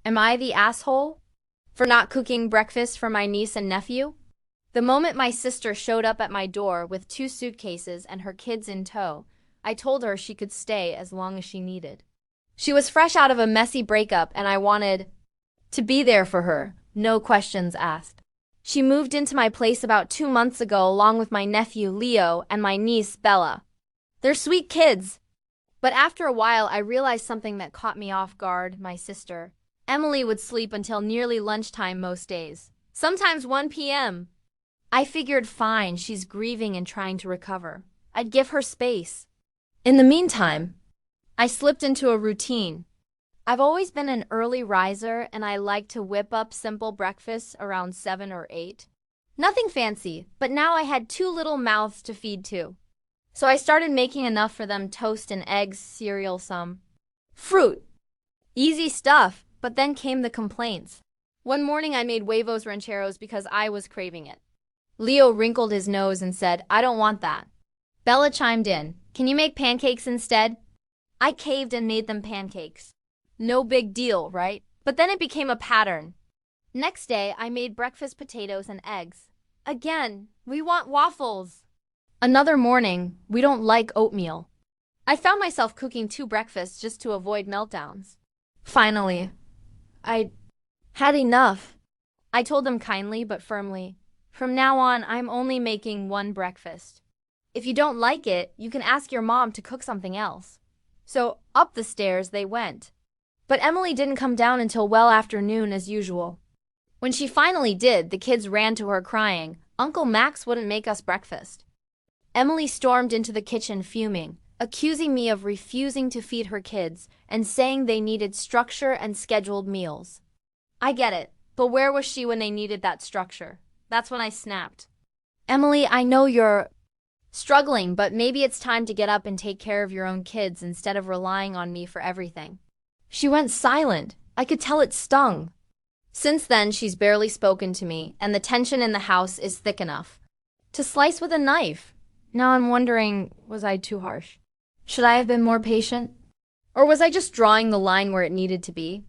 Am I the asshole for not cooking breakfast for my niece and nephew? The moment my sister showed up at my door with 2 suitcases and her kids in tow, I told her she could stay as long as she needed. She was fresh out of a messy breakup and I wanted to be there for her, no questions asked. She moved into my place about 2 months ago along with my nephew Leo and my niece Bella. They're sweet kids. But after a while I realized something that caught me off guard. My sister, Emily, would sleep until nearly lunchtime most days, sometimes 1 p.m. I figured, fine, she's grieving and trying to recover. I'd give her space. In the meantime, I slipped into a routine. I've always been an early riser and I like to whip up simple breakfasts around 7 or 8. Nothing fancy, but now I had 2 little mouths to feed too. So I started making enough for them: toast and eggs, cereal, some fruit. Easy stuff, but then came the complaints. One morning I made huevos rancheros because I was craving it. Leo wrinkled his nose and said, "I don't want that." Bella chimed in, "Can you make pancakes instead?" I caved and made them pancakes. No big deal, right? But then it became a pattern. Next day, I made breakfast potatoes and eggs. Again, "We want waffles." Another morning, "We don't like oatmeal." I found myself cooking 2 breakfasts just to avoid meltdowns. Finally, I had enough. I told them kindly but firmly, "From now on, I'm only making 1 breakfast. If you don't like it, you can ask your mom to cook something else." So up the stairs they went. But Emily didn't come down until well after noon as usual. When she finally did, the kids ran to her crying, "Uncle Max wouldn't make us breakfast." Emily stormed into the kitchen fuming, accusing me of refusing to feed her kids and saying they needed structure and scheduled meals. I get it, but where was she when they needed that structure? That's when I snapped. "Emily, I know you're struggling, but maybe it's time to get up and take care of your own kids instead of relying on me for everything." She went silent. I could tell it stung. Since then, she's barely spoken to me, and the tension in the house is thick enough to slice with a knife. Now I'm wondering, was I too harsh? Should I have been more patient? Or was I just drawing the line where it needed to be?